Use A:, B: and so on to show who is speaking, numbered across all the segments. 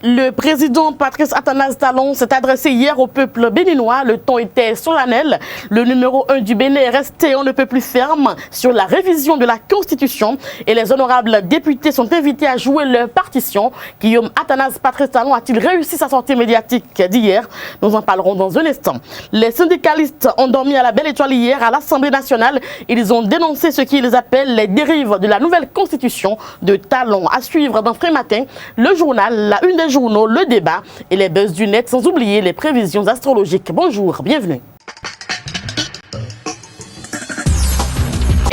A: Le président Patrice Athanase Talon s'est adressé hier au peuple béninois. Le ton était solennel. Le numéro 1 du Bénin est resté on ne peut plus ferme sur la révision de la Constitution et les honorables députés sont invités à jouer leur partition. Guillaume Athanase Patrice Talon a-t-il réussi sa sortie médiatique d'hier? Nous en parlerons dans un instant. Les syndicalistes ont dormi à la belle étoile hier à l'Assemblée nationale. Ils ont dénoncé ce qu'ils appellent les dérives de la nouvelle Constitution de Talon. À suivre dans Frais Matin, le journal, la une des journaux, le débat et les buzz du net, sans oublier les prévisions astrologiques. Bonjour, bienvenue.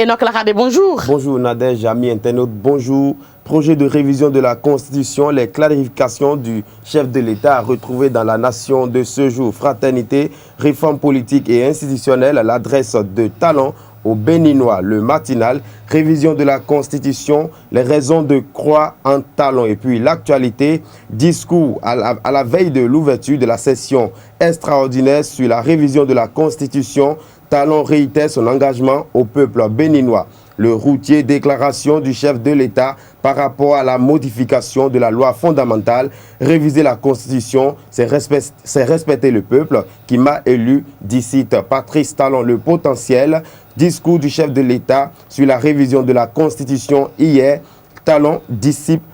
A: Enoch Laradé, bonjour.
B: Bonjour Nadège, amis internautes, bonjour. Projet de révision de la Constitution, les clarifications du chef de l'État retrouvées dans la nation de ce jour. Fraternité, réforme politique et institutionnelle à l'adresse de Talon aux Béninois. Le matinal, révision de la Constitution, les raisons de croire en Talon. Et puis l'actualité, discours à la veille de l'ouverture de la session extraordinaire sur la révision de la Constitution. Talon réitère son engagement au peuple béninois. Le routier, déclaration du chef de l'État par rapport à la modification de la loi fondamentale. Réviser la Constitution, c'est respecter le peuple qui m'a élu, dit Patrice Talon. Le potentiel, discours du chef de l'État sur la révision de la Constitution hier. Talon dissipe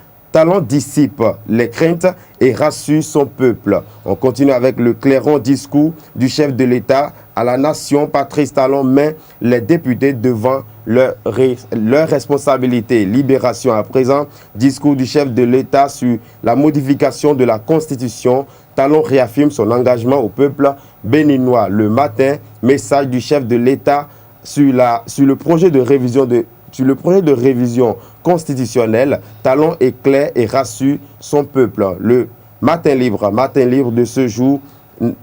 B: les craintes et rassure son peuple. On continue avec le clairon discours du chef de l'État à la nation. Patrice Talon met les députés devant leur responsabilité. Libération à présent. Discours du chef de l'État sur la modification de la Constitution. Talon réaffirme son engagement au peuple béninois. Le matin, message du chef de l'État sur le projet de révision constitutionnelle. Talon éclaire et rassure son peuple. Le matin libre de ce jour,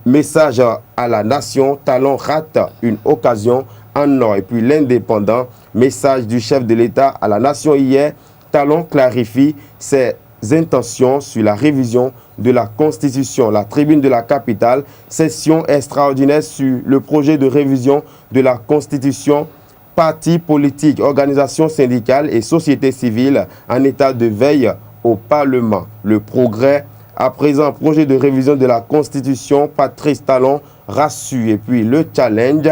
B: message à la nation. Talon rate une occasion en or. Et puis l'indépendant, message du chef de l'État à la nation hier. Talon clarifie ses intentions sur la révision de la Constitution. La tribune de la capitale, session extraordinaire sur le projet de révision de la Constitution. Partis politiques, organisations syndicales et sociétés civiles en état de veille au Parlement. Le progrès, à présent, projet de révision de la Constitution, Patrice Talon rassure. Et puis le challenge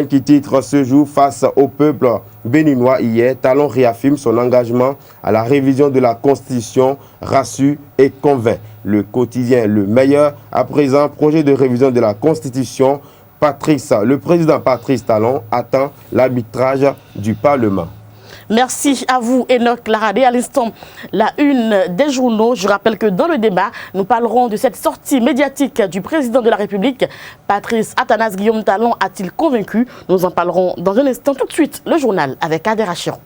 B: qui titre ce jour face au peuple béninois hier. Talon réaffirme son engagement à la révision de la Constitution, rassure et convainc. Le quotidien, le meilleur, à présent, projet de révision de la Constitution. Le président Patrice Talon attend l'arbitrage du Parlement.
A: Merci à vous, Enoch Laradé. À l'instant, la une des journaux. Je rappelle que dans le débat, nous parlerons de cette sortie médiatique du président de la République. Patrice Athanase Guillaume Talon a-t-il convaincu? Nous en parlerons dans un instant. Tout de suite, le journal avec Kader Achirou.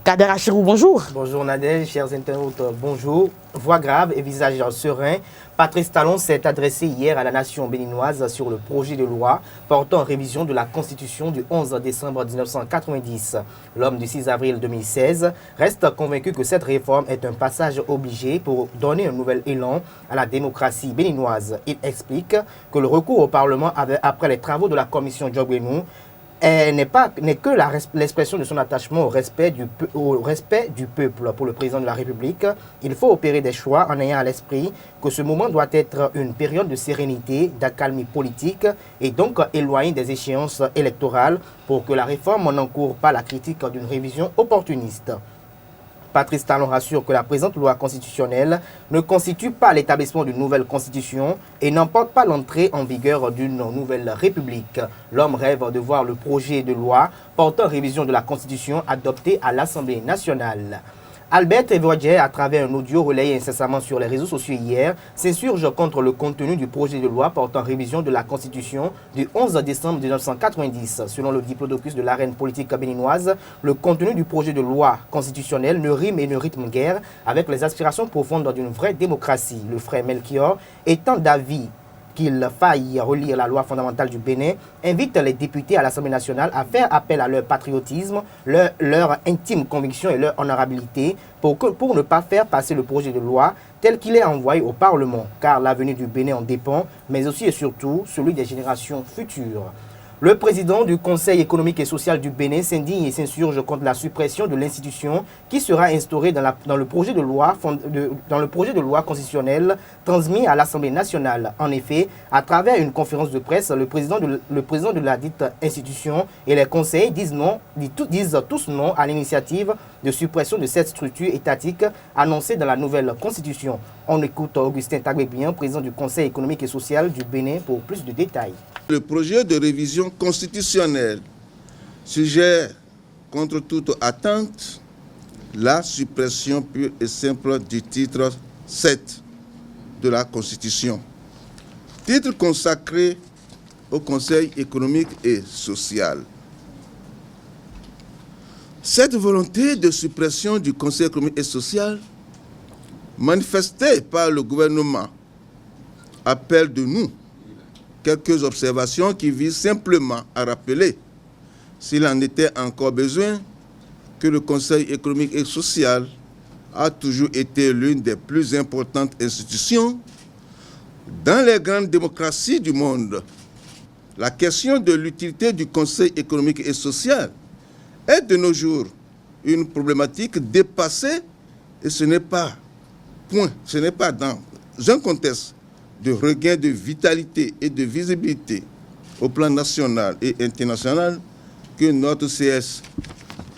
A: Kader Achirou, bonjour.
C: Bonjour Nadège, chers internautes, bonjour. Voix grave et visage serein, Patrice Talon s'est adressé hier à la nation béninoise sur le projet de loi portant révision de la Constitution du 11 décembre 1990. L'homme du 6 avril 2016 reste convaincu que cette réforme est un passage obligé pour donner un nouvel élan à la démocratie béninoise. Il explique que le recours au Parlement après les travaux de la commission Djobrenou n'est que l'expression de son attachement au respect du peuple. Pour le président de la République, il faut opérer des choix en ayant à l'esprit que ce moment doit être une période de sérénité, d'accalmie politique et donc éloigné des échéances électorales pour que la réforme n'encourt pas la critique d'une révision opportuniste. Patrice Talon rassure que la présente loi constitutionnelle ne constitue pas l'établissement d'une nouvelle constitution et n'emporte pas l'entrée en vigueur d'une nouvelle république. L'homme rêve de voir le projet de loi portant révision de la constitution adopté à l'Assemblée nationale. Albert Evrodje, à travers un audio relayé incessamment sur les réseaux sociaux hier, s'insurge contre le contenu du projet de loi portant révision de la Constitution du 11 décembre 1990. Selon le diplodocus de l'arène politique béninoise, le contenu du projet de loi constitutionnelle ne rime et ne rythme guère avec les aspirations profondes d'une vraie démocratie. Le frère Melchior, étant d'avis qu'il faille relire la loi fondamentale du Bénin, invite les députés à l'Assemblée nationale à faire appel à leur patriotisme, leur intime conviction et leur honorabilité pour ne pas faire passer le projet de loi tel qu'il est envoyé au Parlement, car l'avenir du Bénin en dépend, mais aussi et surtout celui des générations futures. Le président du Conseil économique et social du Bénin s'indigne et s'insurge contre la suppression de l'institution qui sera instaurée dans le projet de loi constitutionnelle transmis à l'Assemblée nationale. En effet, à travers une conférence de presse, le président de la dite institution et les conseils disent tous non à l'initiative de suppression de cette structure étatique annoncée dans la nouvelle constitution. On écoute Augustin Tagbekbian, président du Conseil économique et social du Bénin, pour plus de détails.
D: Le projet de révision constitutionnelle suggère, contre toute attente, la suppression pure et simple du titre 7 de la Constitution. Titre consacré au Conseil économique et social. Cette volonté de suppression du Conseil économique et social, manifestée par le gouvernement, appelle de nous quelques observations qui visent simplement à rappeler, s'il en était encore besoin, que le Conseil économique et social a toujours été l'une des plus importantes institutions dans les grandes démocraties du monde. La question de l'utilité du Conseil économique et social est de nos jours une problématique dépassée et ce n'est pas dans un contexte de regain de vitalité et de visibilité au plan national et international que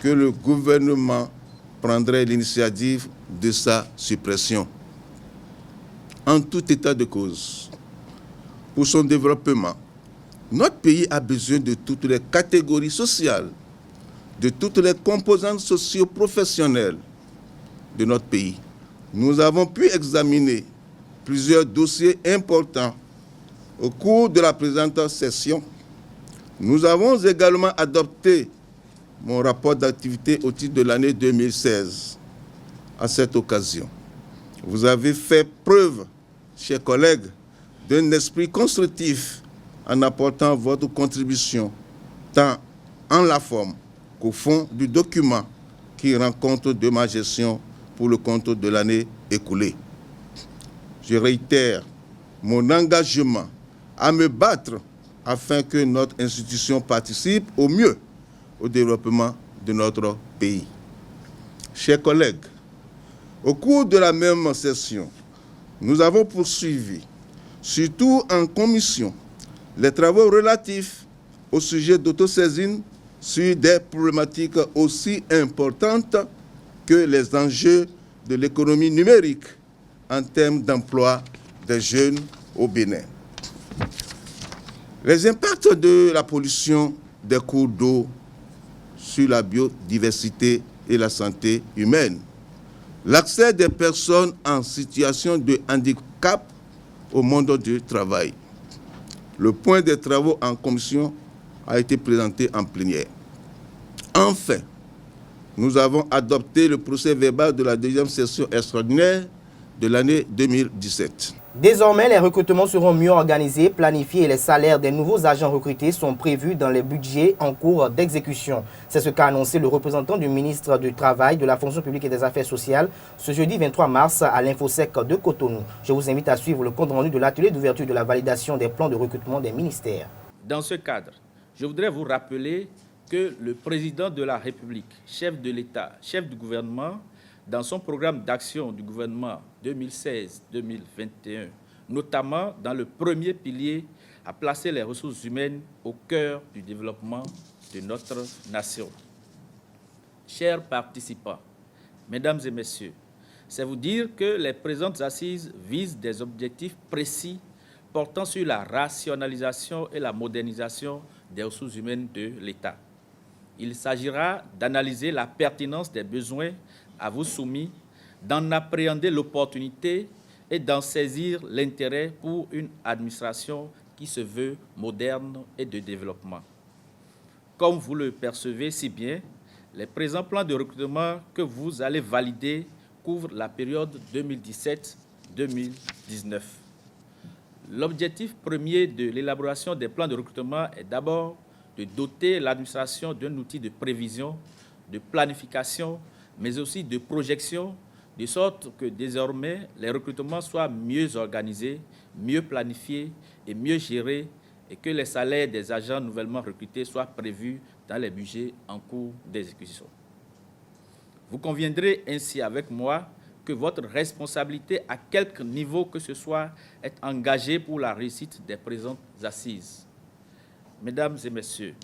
D: que le gouvernement prendrait l'initiative de sa suppression. En tout état de cause, pour son développement, notre pays a besoin de toutes les catégories sociales, de toutes les composantes socio-professionnelles de notre pays. Nous avons pu examiner plusieurs dossiers importants au cours de la présente session. Nous avons également adopté mon rapport d'activité au titre de l'année 2016. À cette occasion, vous avez fait preuve, chers collègues, d'un esprit constructif en apportant votre contribution, tant en la forme qu'au fond du document qui rend compte de ma gestion pour le compte de l'année écoulée. Je réitère mon engagement à me battre afin que notre institution participe au mieux au développement de notre pays. Chers collègues, au cours de la même session, nous avons poursuivi, surtout en commission, les travaux relatifs au sujet d'autosaisine sur des problématiques aussi importantes que les enjeux de l'économie numérique en termes d'emploi des jeunes au Bénin. Les impacts de la pollution des cours d'eau sur la biodiversité et la santé humaine, l'accès des personnes en situation de handicap au monde du travail. Le point des travaux en commission a été présenté en plénière. Enfin, nous avons adopté le procès-verbal de la deuxième session extraordinaire de l'année 2017.
C: Désormais, les recrutements seront mieux organisés, planifiés et les salaires des nouveaux agents recrutés sont prévus dans les budgets en cours d'exécution. C'est ce qu'a annoncé le représentant du ministre du Travail, de la Fonction publique et des Affaires sociales ce jeudi 23 mars à l'Infosec de Cotonou. Je vous invite à suivre le compte-rendu de l'atelier d'ouverture de la validation des plans de recrutement des ministères.
E: Dans ce cadre, je voudrais vous rappeler que le président de la République, chef de l'État, chef du gouvernement, dans son programme d'action du gouvernement 2016-2021, notamment dans le premier pilier, a placé les ressources humaines au cœur du développement de notre nation. Chers participants, mesdames et messieurs, c'est vous dire que les présentes assises visent des objectifs précis portant sur la rationalisation et la modernisation des ressources humaines de l'État. Il s'agira d'analyser la pertinence des besoins à vous soumis, d'en appréhender l'opportunité et d'en saisir l'intérêt pour une administration qui se veut moderne et de développement. Comme vous le percevez si bien, les présents plans de recrutement que vous allez valider couvrent la période 2017-2019. L'objectif premier de l'élaboration des plans de recrutement est d'abord de doter l'administration d'un outil de prévision, de planification, mais aussi de projection, de sorte que désormais les recrutements soient mieux organisés, mieux planifiés et mieux gérés, et que les salaires des agents nouvellement recrutés soient prévus dans les budgets en cours d'exécution. Vous conviendrez ainsi avec moi que votre responsabilité à quelque niveau que ce soit est engagée pour la réussite des présentes assises. Mesdames et messieurs,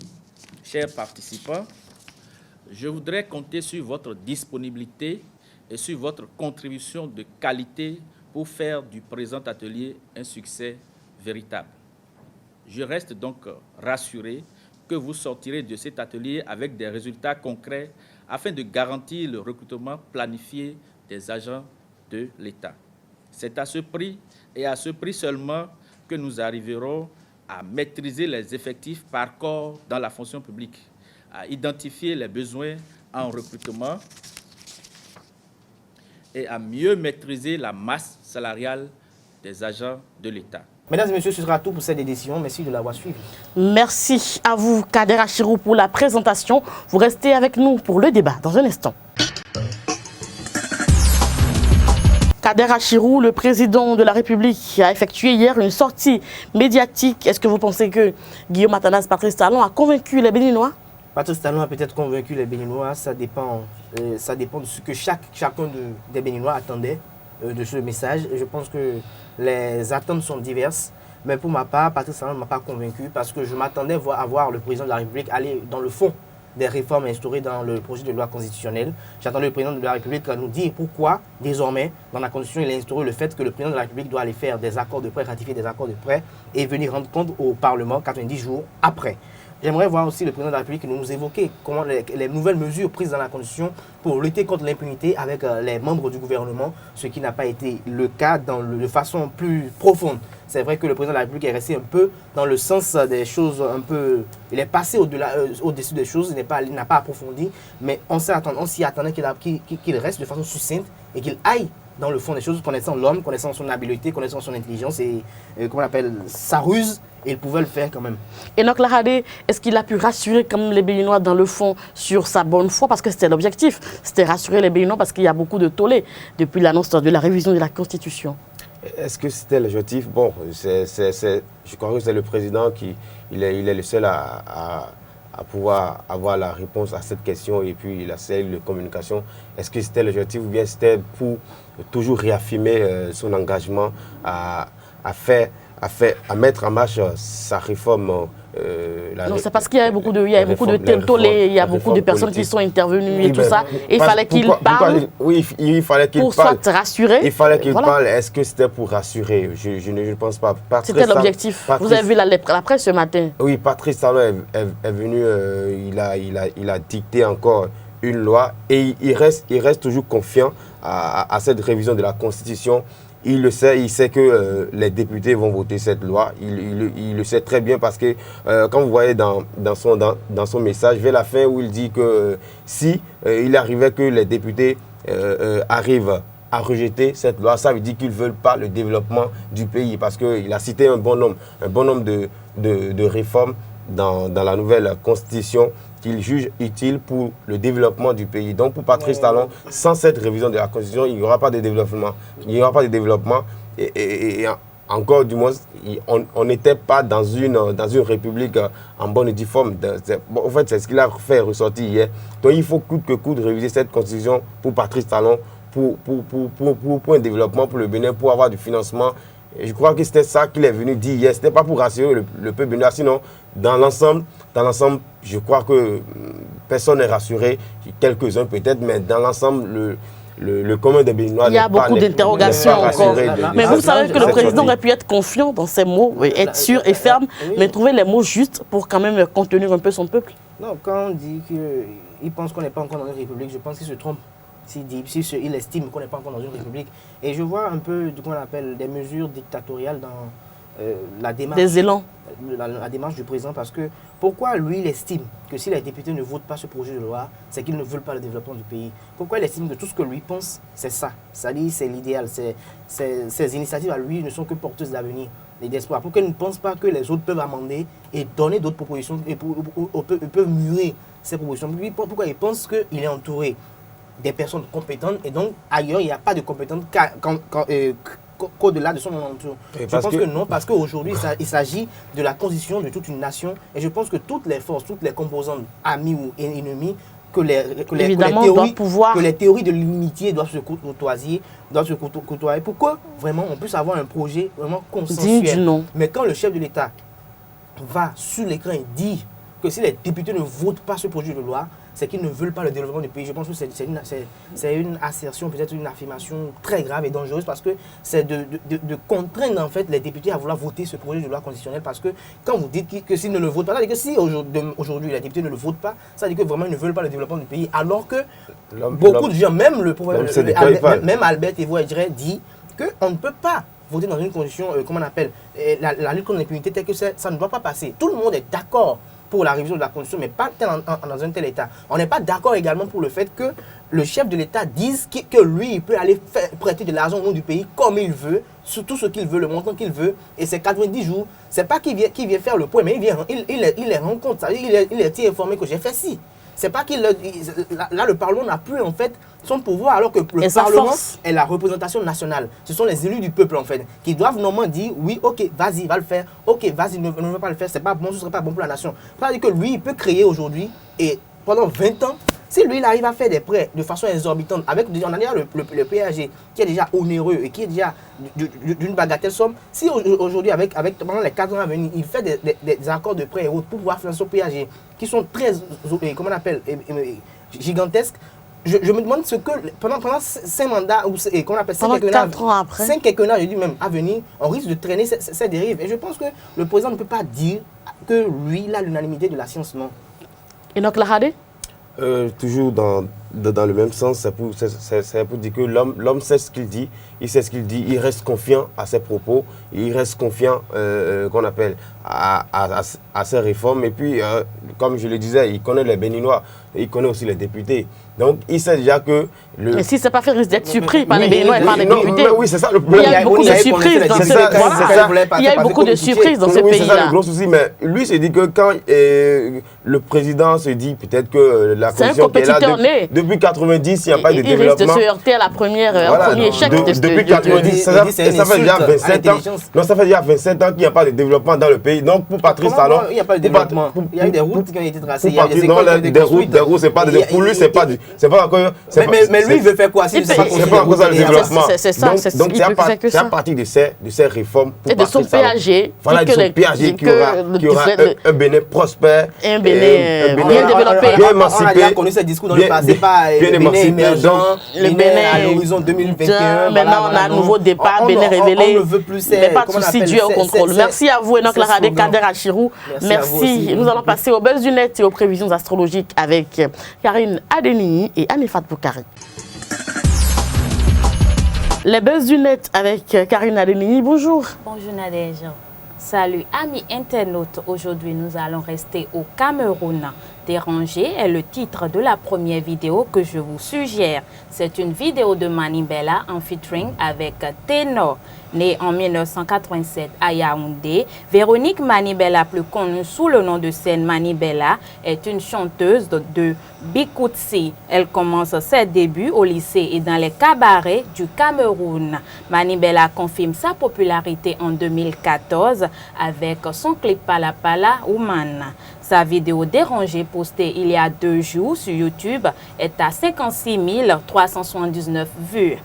E: chers participants, je voudrais compter sur votre disponibilité et sur votre contribution de qualité pour faire du présent atelier un succès véritable. Je reste donc rassuré que vous sortirez de cet atelier avec des résultats concrets afin de garantir le recrutement planifié des agents de l'État. C'est à ce prix et à ce prix seulement que nous arriverons à maîtriser les effectifs par corps dans la fonction publique, à identifier les besoins en recrutement et à mieux maîtriser la masse salariale des agents de l'État.
C: Mesdames et messieurs, ce sera tout pour cette édition. Merci de l'avoir suivi.
A: Merci à vous, Kader Achirou, pour la présentation. Vous restez avec nous pour le débat dans un instant. Kader Achirou, le président de la République, a effectué hier une sortie médiatique. Est-ce que vous pensez que Guillaume Athanas Patrice Talon a convaincu les Béninois?
C: Patrice Talon a peut-être convaincu les Béninois. Ça dépend de ce que chacun des Béninois attendait de ce message. Je pense que les attentes sont diverses. Mais pour ma part, Patrice Talon ne m'a pas convaincu parce que je m'attendais à voir le président de la République aller dans le fond des réformes instaurées dans le projet de loi constitutionnelle. J'attendais le président de la République nous dire pourquoi, désormais, dans la Constitution, il a instauré le fait que le président de la République doit aller faire des accords de prêt, ratifier des accords de prêt et venir rendre compte au Parlement 90 jours après. J'aimerais voir aussi le président de la République nous évoquer comment les nouvelles mesures prises dans la Constitution pour lutter contre l'impunité avec les membres du gouvernement, ce qui n'a pas été le cas de façon plus profonde. C'est vrai que le président de la République est resté un peu dans le sens des choses un peu... Il est passé au-dessus des choses, il n'a pas approfondi, mais on s'y attendait qu'il reste de façon succincte et qu'il aille dans le fond des choses, connaissant l'homme, connaissant son habileté, connaissant son intelligence et, comment on appelle, sa ruse, et il pouvait le faire quand même.
A: Enoch Lahadé, est-ce qu'il a pu rassurer comme les Béninois dans le fond sur sa bonne foi? Parce que c'était l'objectif, c'était rassurer les Béninois parce qu'il y a beaucoup de tollés depuis l'annonce de la révision de la Constitution.
B: Est-ce que c'était l'objectif? Bon, je crois que c'est le président il est le seul à pouvoir avoir la réponse à cette question et puis la cellule de communication. Est-ce que c'était l'objectif ou bien c'était pour toujours réaffirmer son engagement à mettre en marche sa réforme?
A: Non, c'est parce qu'il y a beaucoup de tollés, il y a beaucoup de personnes qui sont intervenues et tout ça. Et il fallait qu'il parle.
B: Oui, il fallait qu'il parle.
A: Pour soit rassurer.
B: Il fallait qu'il parle. Est-ce que c'était pour rassurer? Je ne pense pas.
A: C'était l'objectif. Vous avez vu la presse ce matin?
B: Oui, Patrice Talon est venu, il a dicté encore une loi et il reste toujours confiant à cette révision de la Constitution. Il le sait, il sait que les députés vont voter cette loi. Il le sait très bien parce que quand vous voyez dans son message, vers la fin où il dit que si il arrivait que les députés arrivent à rejeter cette loi, ça veut dire qu'ils ne veulent pas le développement du pays parce qu'il a cité un bon nombre de réformes dans la nouvelle Constitution qu'il juge utile pour le développement du pays. Donc pour Patrice Talon, sans cette révision de la Constitution, il n'y aura pas de développement. Il n'y aura pas de développement et encore du moins, on n'était pas dans une république en bonne et due forme. En fait, c'est ce qu'il a fait ressortir hier. Donc il faut coûte que coûte réviser cette Constitution pour Patrice Talon, pour un développement, pour le Bénin, pour avoir du financement. Et je crois que c'était ça qu'il est venu dire hier. Ce n'était pas pour rassurer le peuple béninois. Sinon, dans l'ensemble, je crois que personne n'est rassuré. Quelques-uns peut-être, mais dans l'ensemble, le commun des Béninois.
A: Il y a beaucoup d'interrogations encore. Mais vous savez que le président aurait pu être confiant dans ses mots, être sûr et ferme, mais trouver les mots justes pour quand même contenir un peu son peuple.
C: Non, quand on dit qu'il pense qu'on n'est pas encore dans une république, je pense qu'il se trompe. Il estime qu'on n'est pas encore dans une république. Et je vois un peu de qu'on appelle des mesures dictatoriales dans la démarche.
A: Des élans.
C: La démarche du président, parce que pourquoi lui il estime que si les députés ne votent pas ce projet de loi, c'est qu'ils ne veulent pas le développement du pays? Pourquoi il estime que tout ce que lui pense, c'est ça? C'est-à-dire c'est l'idéal. Ces initiatives à lui ne sont que porteuses d'avenir et d'espoir. Pourquoi il ne pense pas que les autres peuvent amender et donner d'autres propositions et peuvent mûrir ces propositions? Pourquoi il pense qu'il est entouré des personnes compétentes et donc ailleurs il n'y a pas de compétences qu'au-delà de son alentour. Je pense que non, parce qu'aujourd'hui, il s'agit de la constitution de toute une nation. Et je pense que toutes les forces, toutes les composantes, amis ou ennemis, que les théories de l'unité doivent se côtoyer, pour que vraiment on puisse avoir un projet vraiment consensuel. Mais quand le chef de l'État va sur l'écran et dit que si les députés ne votent pas ce projet de loi, c'est qu'ils ne veulent pas le développement du pays. Je pense que c'est une assertion, peut-être une affirmation très grave et dangereuse, parce que c'est de contraindre en fait les députés à vouloir voter ce projet de loi constitutionnelle, parce que quand vous dites que s'ils ne le votent pas, ça veut dire que si aujourd'hui les députés ne le votent pas, ça veut dire que vraiment ils ne veulent pas le développement du pays, alors que beaucoup de gens, même Albert Evoué-Edjere dit qu'on ne peut pas voter dans une condition, comment on appelle, la lutte contre l'impunité, telle que ça ne doit pas passer. Tout le monde est d'accord pour la révision de la Constitution, mais pas dans un tel état. On n'est pas d'accord également pour le fait que le chef de l'État dise que lui, il peut aller prêter de l'argent au nom du pays comme il veut, sur tout ce qu'il veut, le montant qu'il veut, et c'est 90 jours. C'est pas qu'il vient faire le point, mais il les rend compte, il est informé que j'ai fait ci. C'est pas qu'il... Là, le Parlement n'a plus, en fait, son pouvoir, alors que le Parlement est la représentation nationale. Ce sont les élus du peuple, en fait, qui doivent normalement dire, oui, ok, vas-y, va le faire. Ok, vas-y, ne va pas le faire, c'est pas bon, ce serait pas bon pour la nation. C'est-à-dire que lui, il peut créer aujourd'hui, et pendant 20 ans, si lui, il arrive à faire des prêts de façon exorbitante, on a déjà le PAG qui est déjà onéreux et qui est déjà d'une bagatelle somme, si aujourd'hui, pendant les 4 ans à venir, il fait des accords de prêt et autres pour pouvoir financer au PAG, qui sont très, comment on appelle, gigantesques, je me demande ce que, pendant 5 mandats, ou qu'on appelle 5 quinquennats, je dis même à venir, on risque de traîner ces dérives. Et je pense que le président ne peut pas dire que lui, il a l'unanimité de la science, non.
A: Enoch Lahade?
B: Toujours dans le même sens, c'est pour dire que l'homme sait ce qu'il dit, il sait ce qu'il dit, il reste confiant à ses propos, il reste confiant qu'on appelle à ses réformes. Et puis, comme je le disais, il connaît les Béninois, il connaît aussi les députés. Donc, il sait déjà que...
A: Mais si ce n'est pas fait, il risque d'être surpris par les Béninois et par les députés.
B: Oui, c'est ça le problème.
A: Il y a beaucoup de surprises dans ce pays. Il y a eu beaucoup de surprises dans ce pays-là.
B: C'est ça le gros souci. Mais lui se dit que quand le président se dit peut-être que la condition qui est là depuis 90, il n'y a pas de développement.
A: Il risque de se heurter à la premier échec.
B: Depuis 90, ça fait déjà 27 ans. Non, ça fait déjà 27 ans qu'il n'y a pas de développement dans le pays. Donc, pour Patrice Talon...
C: Il n'y a pas de développement. Il y a eu des routes qui ont été tracées.
B: Des routes, c'est pas de... Pour lui, c'est pas encore...
C: Mais lui, il veut faire quoi?
B: C'est pas encore ça le développement.
A: C'est ça.
B: Donc, c'est à partir de ces réformes
A: et de son PAG.
B: Voilà, de son PAG qui aura un Bénin prospère,
A: un Bénin bien développé.
C: Bien émancipé. On a déjà connu ce discours dans le passé, pas Bénin émergent, Bénin à l'horizon 2021.
A: Maintenant, on a un nouveau départ, Bénin révélé.
C: On ne veut plus,
A: mais pas de souci, Dieu au contrôle. Merci à vous, Enoch Lahade, Kader Achirou. Merci. Nous allons passer au buzz du net et aux prévisions astrologiques avec Karine Adénini et Anifat Boukari. Les buzz du net avec Karine Adénini. Bonjour.
F: Bonjour Nadège. Salut amis internautes. Aujourd'hui, nous allons rester au Cameroun. Dérangé est le titre de la première vidéo que je vous suggère. C'est une vidéo de Manibela en featuring avec Ténor. Née en 1987 à Yaoundé, Véronique Manibela, plus connue sous le nom de scène Manibela, est une chanteuse de Bikoutsi. Elle commence ses débuts au lycée et dans les cabarets du Cameroun. Manibela confirme sa popularité en 2014 avec son clip Pala Pala Woman. Sa vidéo dérangée postée il y a 2 jours sur YouTube est à 56 379 vues.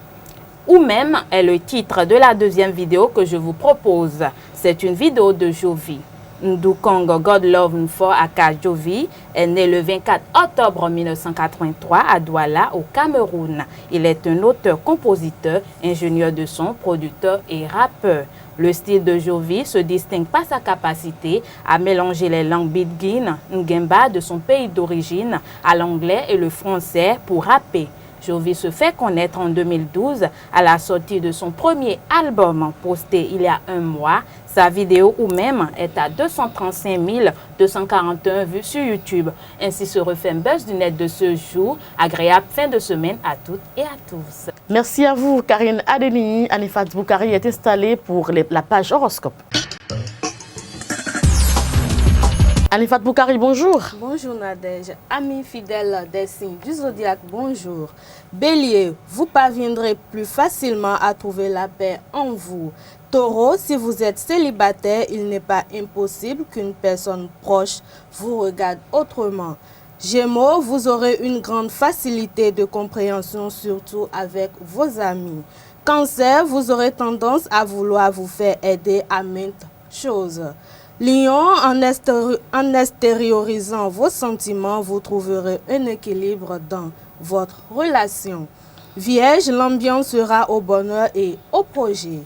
F: Ou même est le titre de la deuxième vidéo que je vous propose. C'est une vidéo de Jovi. Ndukong God Love Mfo aka Jovi est né le 24 octobre 1983 à Douala au Cameroun. Il est un auteur, compositeur, ingénieur de son, producteur et rappeur. Le style de Jovi se distingue par sa capacité à mélanger les langues Bidgin, Ngemba de son pays d'origine à l'anglais et le français pour rapper. Jovi se fait connaître en 2012 à la sortie de son premier album posté il y a 1 mois. Sa vidéo ou même est à 235 241 vues sur YouTube. Ainsi se refait un buzz du net de ce jour. Agréable fin de semaine à toutes et à tous.
A: Merci à vous, Karine Adénini. Anifat Boukari est installée pour la page horoscope. Anifat Boukari, bonjour.
G: Bonjour Nadège, amis fidèles des signes du zodiaque, bonjour. Bélier, vous parviendrez plus facilement à trouver la paix en vous. Taureau, si vous êtes célibataire, il n'est pas impossible qu'une personne proche vous regarde autrement. Gémeaux, vous aurez une grande facilité de compréhension, surtout avec vos amis. Cancer, vous aurez tendance à vouloir vous faire aider à maintes choses. Lion, en extériorisant vos sentiments, vous trouverez un équilibre dans votre relation. Vierge, l'ambiance sera au bonheur et au projet.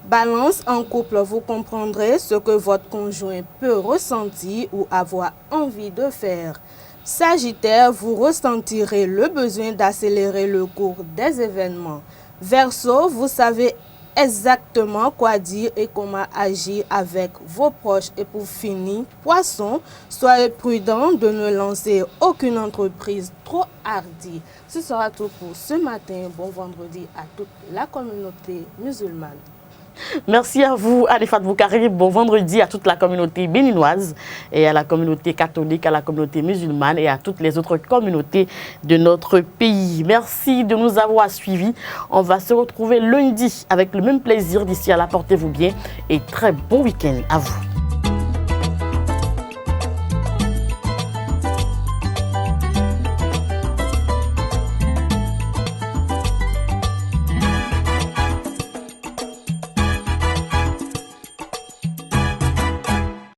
G: Balance, en couple, vous comprendrez ce que votre conjoint peut ressentir ou avoir envie de faire. Sagittaire, vous ressentirez le besoin d'accélérer le cours des événements. Verseau, vous savez exactement quoi dire et comment agir avec vos proches. Et pour finir, Poisson, soyez prudent de ne lancer aucune entreprise trop hardie. Ce sera tout pour ce matin. Bon vendredi à toute la communauté musulmane.
A: Merci à vous, Anifat Boukari. Bon vendredi à toute la communauté béninoise et à la communauté catholique, à la communauté musulmane et à toutes les autres communautés de notre pays. Merci de nous avoir suivis. On va se retrouver lundi avec le même plaisir. D'ici là, portez-vous bien et très bon week-end à vous.